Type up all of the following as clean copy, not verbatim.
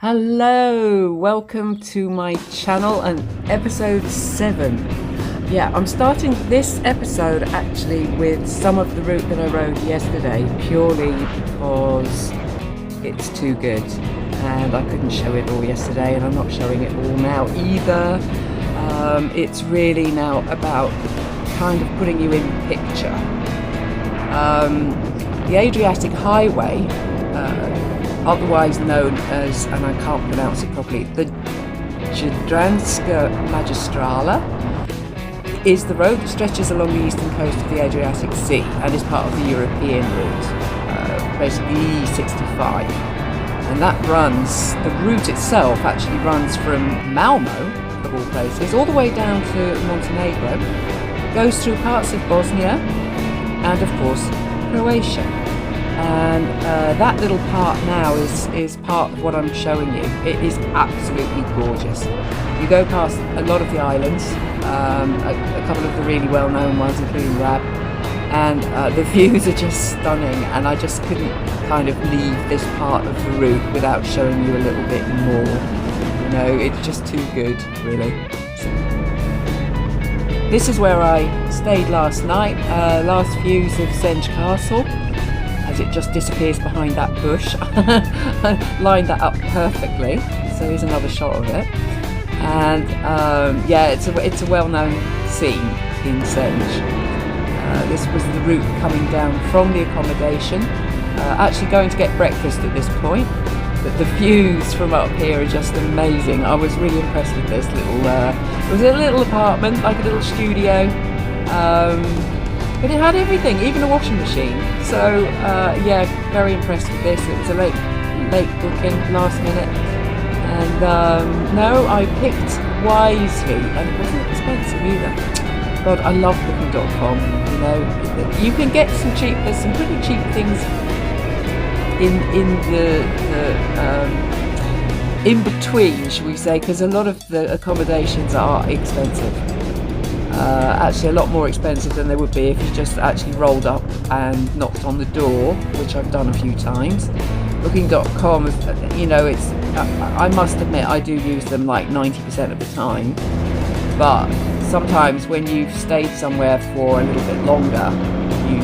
Hello, welcome to my channel and episode 7. Yeah, I'm starting this episode actually with some of the route that I rode yesterday purely because it's too good and I couldn't show it all yesterday and I'm not showing it all now either. It's really now about kind of putting you in the picture. The Adriatic Highway, otherwise known as, and I can't pronounce it properly, the Jadranska Magistrala, is the road that stretches along the eastern coast of the Adriatic Sea and is part of the European route, basically E65. And that runs, the route itself actually runs from Malmo, of all places, all the way down to Montenegro, goes through parts of Bosnia and of course Croatia. And that little part now is part of what I'm showing you. It is absolutely gorgeous. You go past a lot of the islands, a couple of the really well-known ones, including Rab, and the views are just stunning. And I just couldn't kind of leave this part of the route without showing you a little bit more. You know, it's just too good, really. This is where I stayed last night. Last views of Senj Castle. It just disappears behind that bush. Lined that up perfectly, so here's another shot of it. And yeah, it's a well-known scene in Senj. This was the route coming down from the accommodation, actually going to get breakfast at this point, but the views from up here are just amazing. I was really impressed with this little it was a little apartment, like a little studio, but it had everything, even a washing machine. So yeah, very impressed with this. It was a late booking, last minute, and no, I picked wisely, and it wasn't expensive either. God, I love booking.com. You know, you can get some cheap. There's some pretty cheap things in the in between, shall we say? Because a lot of the accommodations are expensive. Actually a lot more expensive than they would be if you just actually rolled up and knocked on the door, which I've done a few times. Booking.com, you know, it's I must admit I do use them like 90% of the time, but sometimes when you've stayed somewhere for a little bit longer, you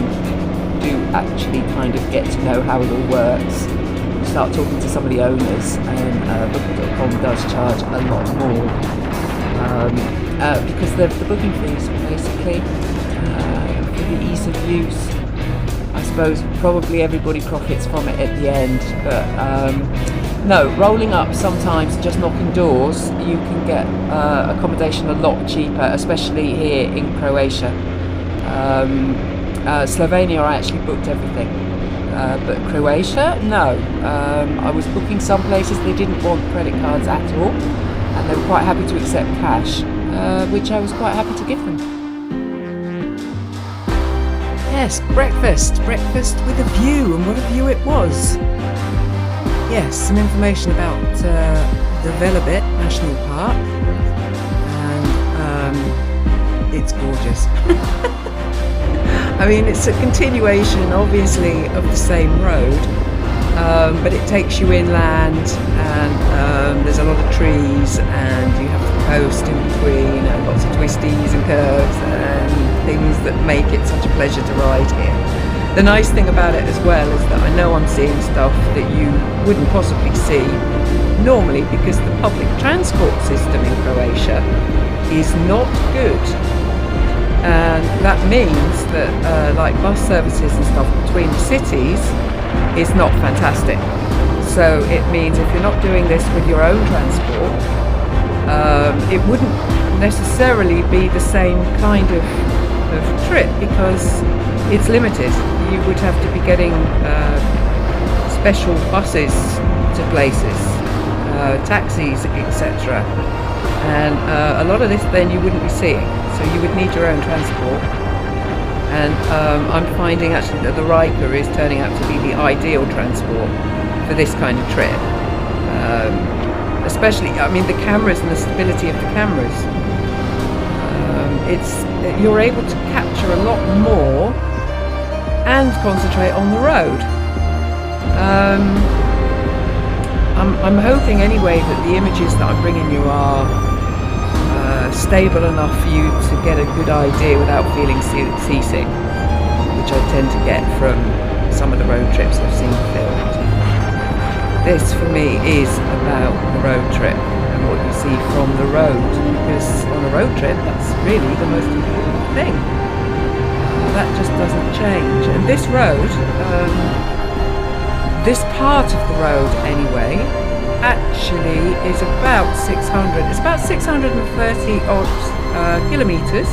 do actually kind of get to know how it all works. You start talking to some of the owners, and Booking.com does charge a lot more. Because the booking fees, basically, for the ease of use. I suppose probably everybody profits from it at the end, but no, rolling up sometimes, just knocking doors, you can get accommodation a lot cheaper, especially here in Croatia. Slovenia, I actually booked everything, but Croatia, no. I was booking some places, they didn't want credit cards at all, and they were quite happy to accept cash. Which I was quite happy to give them. Yes, breakfast with a view, and what a view it was. Yes, some information about the Velebit National Park, and it's gorgeous. I mean, it's a continuation, obviously, of the same road, but it takes you inland, and there's a lot of trees, and you have the coast in between, and lots of twisties and curves and things that make it such a pleasure to ride here. The nice thing about it as well is that I know I'm seeing stuff that you wouldn't possibly see normally, because the public transport system in Croatia is not good. And that means that like bus services and stuff between the cities is not fantastic. So it means if you're not doing this with your own transport, it wouldn't necessarily be the same kind of trip, because it's limited. You would have to be getting special buses to places, taxis, etc. And a lot of this then you wouldn't be seeing, so you would need your own transport. And I'm finding actually that the Ryker is turning out to be the ideal transport for this kind of trip. Especially, I mean, the cameras and the stability of the cameras. You're able to capture a lot more and concentrate on the road. I'm hoping anyway that the images that I'm bringing you are stable enough for you to get a good idea without feeling seasick, which I tend to get from some of the road trips I've seen filmed. This for me is about the road trip and what you see from the road, because on a road trip that's really the most important thing. That just doesn't change. And this road, this part of the road anyway, actually is about 600. It's about 630 odd kilometres,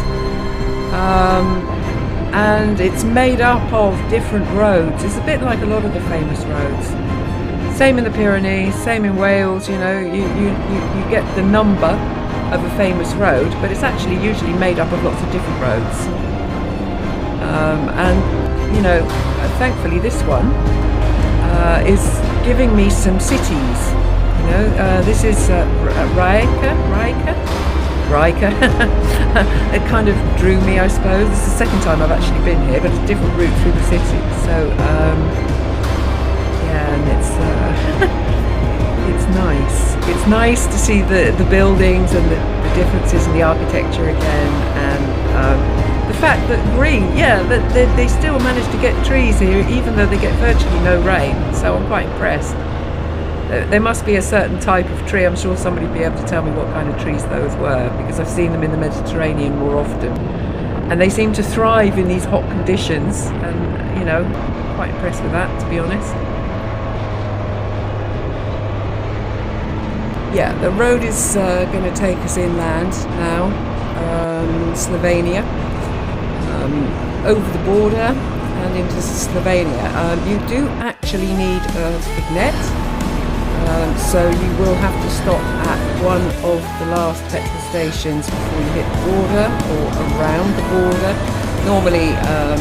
and it's made up of different roads. It's a bit like a lot of the famous roads. Same in the Pyrenees, same in Wales. You know, you get the number of a famous road, but it's actually usually made up of lots of different roads. And you know, thankfully this one is giving me some cities. You know, this is Ryker. It kind of drew me, I suppose. This is the second time I've actually been here, but it's a different route through the city. So yeah, and it's nice. It's nice to see the buildings and the differences in the architecture again, and the fact that green, yeah, that they still manage to get trees here, even though they get virtually no rain. So I'm quite impressed. There must be a certain type of tree. I'm sure somebody will be able to tell me what kind of trees those were, because I've seen them in the Mediterranean more often. And they seem to thrive in these hot conditions, and, you know, I'm quite impressed with that, to be honest. Yeah, the road is going to take us inland now, Slovenia, over the border and into Slovenia. You do actually need a vignet. So you will have to stop at one of the last petrol stations before you hit the border or around the border. Normally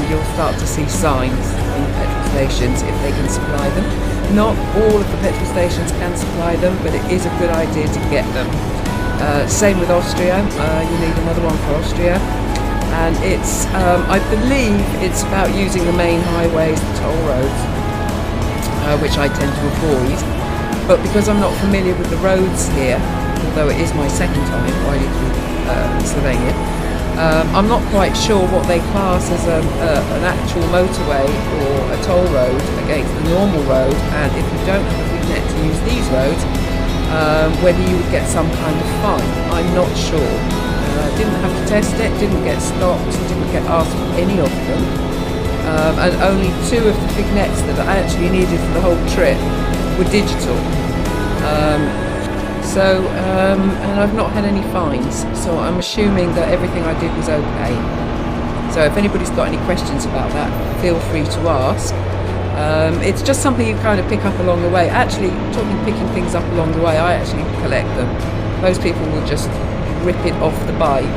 you'll start to see signs in the petrol stations if they can supply them. Not all of the petrol stations can supply them, but it is a good idea to get them. Same with Austria, you need another one for Austria. And it's, I believe it's about using the main highways, the toll roads, which I tend to avoid. But because I'm not familiar with the roads here, although it is my second time riding through Slovenia, I'm not quite sure what they class as an actual motorway or a toll road against the normal road, and if you don't have a vignet to use these roads, whether you would get some kind of fine. I'm not sure. Didn't have to test it, didn't get stopped, didn't get asked for any of them, and only 2 of the vignets that I actually needed for the whole trip were digital. And I've not had any fines, so I'm assuming that everything I did was okay. So if anybody's got any questions about that, feel free to ask. It's just something you kind of pick up along the way. Actually, picking things up along the way, I actually collect them. Most people will just rip it off the bike,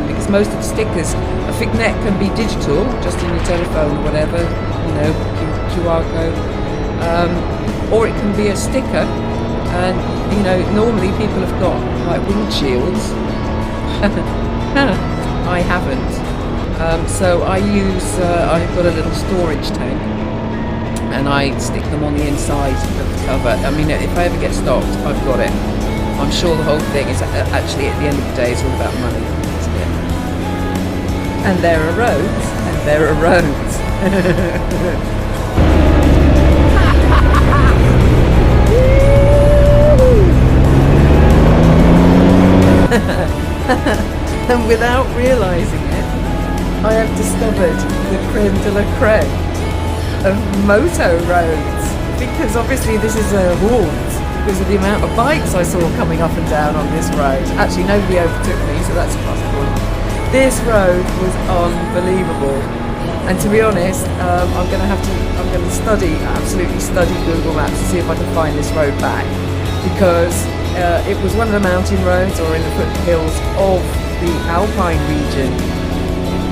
because most of the stickers, a vignet can be digital, just in your telephone or whatever, you know, QR code, or it can be a sticker. And you know, normally people have got like windshields. I haven't. So I use, I've got a little storage tank, and I stick them on the inside of the cover. I mean, if I ever get stopped, I've got it. I'm sure the whole thing is actually, at the end of the day, it's all about money, isn't it? And there are roads, and there are roads. And without realising it, I have discovered the creme de la creme of moto roads, because obviously this is a haunt because of the amount of bikes I saw coming up and down on this road. Actually, nobody overtook me, so that's a plus point. This road was unbelievable, and to be honest, I'm going to absolutely study Google Maps to see if I can find this road back, because it was one of the mountain roads, or in the foothills of the Alpine region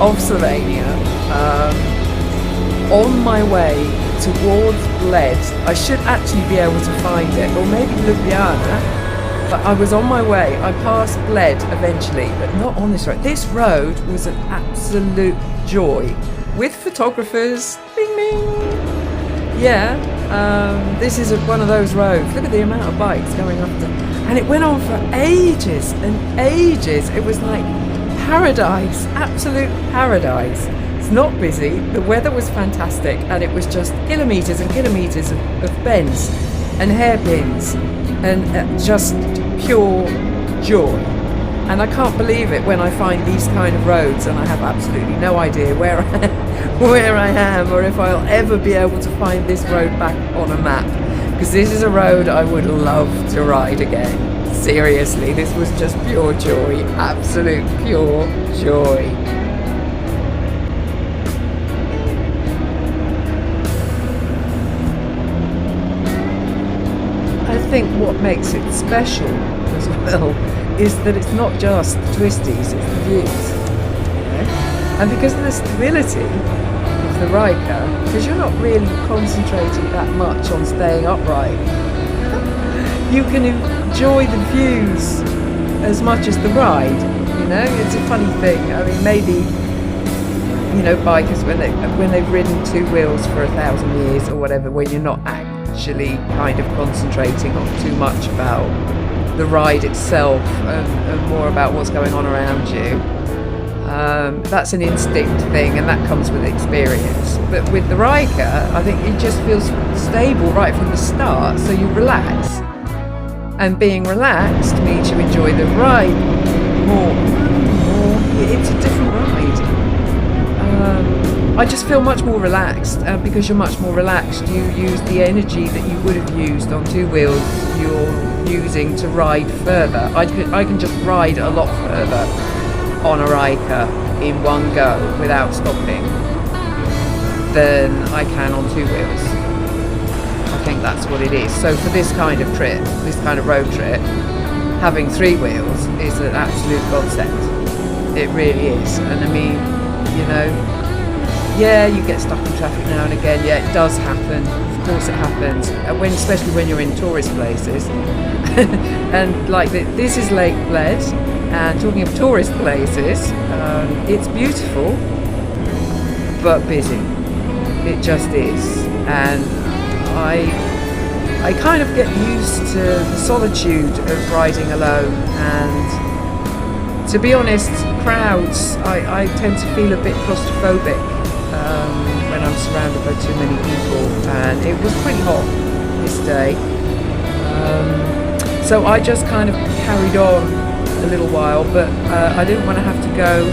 of Slovenia, on my way towards Bled. I should actually be able to find it, or maybe Ljubljana, but I was on my way. I passed Bled eventually, but not on this road. This road was an absolute joy, with photographers, bing bing, yeah, this is one of those roads. Look at the amount of bikes going up there. And it went on for ages and ages. It was like paradise, absolute paradise. It's not busy, the weather was fantastic, and it was just kilometres and kilometres of bends and hairpins and just pure joy. And I can't believe it when I find these kind of roads and I have absolutely no idea where I am or if I'll ever be able to find this road back on a map, because this is a road I would love to ride again. Seriously, this was just pure joy, absolute pure joy. I think what makes it special as well is that it's not just the twisties, it's the views. And because of the stability of the Ryker, because you're not really concentrating that much on staying upright, you can enjoy the views as much as the ride. You know, it's a funny thing. I mean, maybe, you know, bikers when they've ridden two wheels for 1,000 years or whatever, when you're not actually kind of concentrating on too much about the ride itself and more about what's going on around you. That's an instinct thing, and that comes with experience. But with the Ryker, I think it just feels stable right from the start, so you relax. And being relaxed means you enjoy the ride more. It's a different ride. I just feel much more relaxed, and because you're much more relaxed, you use the energy that you would have used on two wheels, you're using to ride further. I can just ride a lot further on a Ryker in one go without stopping than I can on two wheels. I think that's what it is. So for this kind of trip, this kind of road trip, having three wheels is an absolute godsend. It really is. And I mean, you know, yeah, you get stuck in traffic now and again. Yeah, it does happen. Of course it happens. Especially when you're in tourist places. And like this is Lake Bled. And talking of tourist places, it's beautiful, but busy. It just is. And I kind of get used to the solitude of riding alone. And to be honest, crowds, I tend to feel a bit claustrophobic when I'm surrounded by too many people, and it was pretty hot this day, so I just kind of carried on a little while, but I didn't want to have to go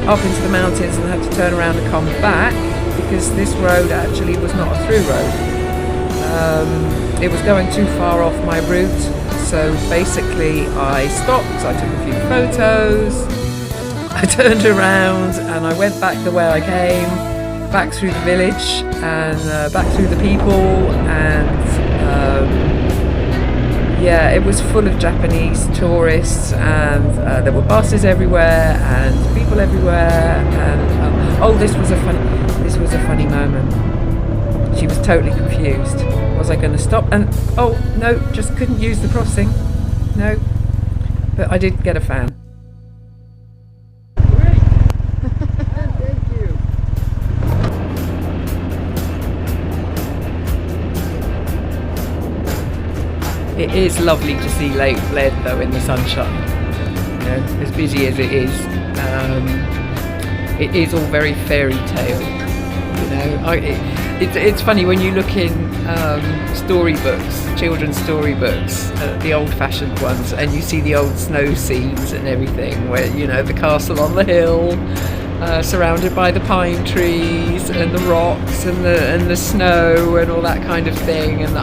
up into the mountains and have to turn around and come back, because this road actually was not a through road. It was going too far off my route, so basically I stopped, I took a few photos, I turned around and I went back the way I came, back through the village and back through the people, and yeah, it was full of Japanese tourists, and there were buses everywhere and people everywhere, and oh, this was a funny moment. She was totally confused. Was I going to stop? And oh no, just couldn't use the crossing. No, but I did get a fan. It is lovely to see Lake Bled though in the sunshine. You know, as busy as it is all very fairy tale. You know, it's funny when you look in storybooks, children's storybooks, the old-fashioned ones, and you see the old snow scenes and everything, where you know the castle on the hill, surrounded by the pine trees and the rocks and the snow and all that kind of thing, and the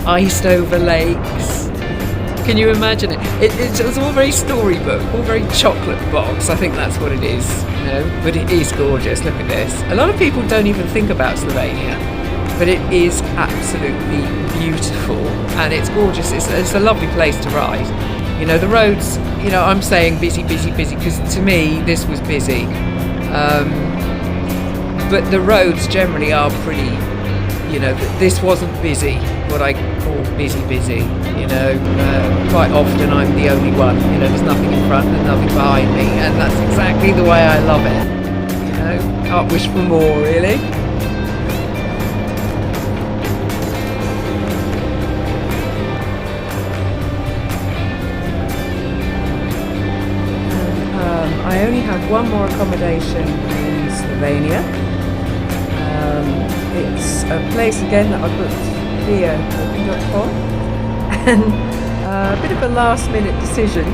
iced over lakes. Can you imagine it? It's all very storybook, all very chocolate box. I think that's what it is, you know. But it is gorgeous. Look at this. A lot of people don't even think about Slovenia, but it is absolutely beautiful, and it's gorgeous. It's a lovely place to ride. You know, the roads. You know, I'm saying busy because to me this was busy, but the roads generally are pretty. You know, this wasn't busy, what I call busy, you know, quite often I'm the only one, you know, there's nothing in front and nothing behind me, and that's exactly the way I love it, you know, can't wish for more, really. one more accommodation in Slovenia. It's a place again that I booked via booking.com, and a bit of a last minute decision.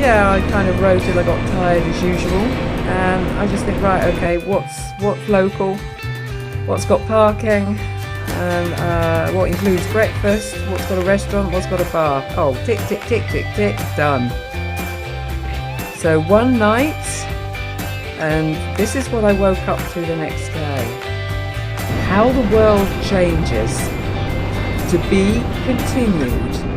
Yeah, I kind of wrote it, I got tired as usual, and I just think, right, okay, what's local, what's got parking, and what includes breakfast, what's got a restaurant, what's got a bar. Oh, tick, tick, tick, tick, tick, done. So one night, and this is what I woke up to the next day. How the world changes. To be continued.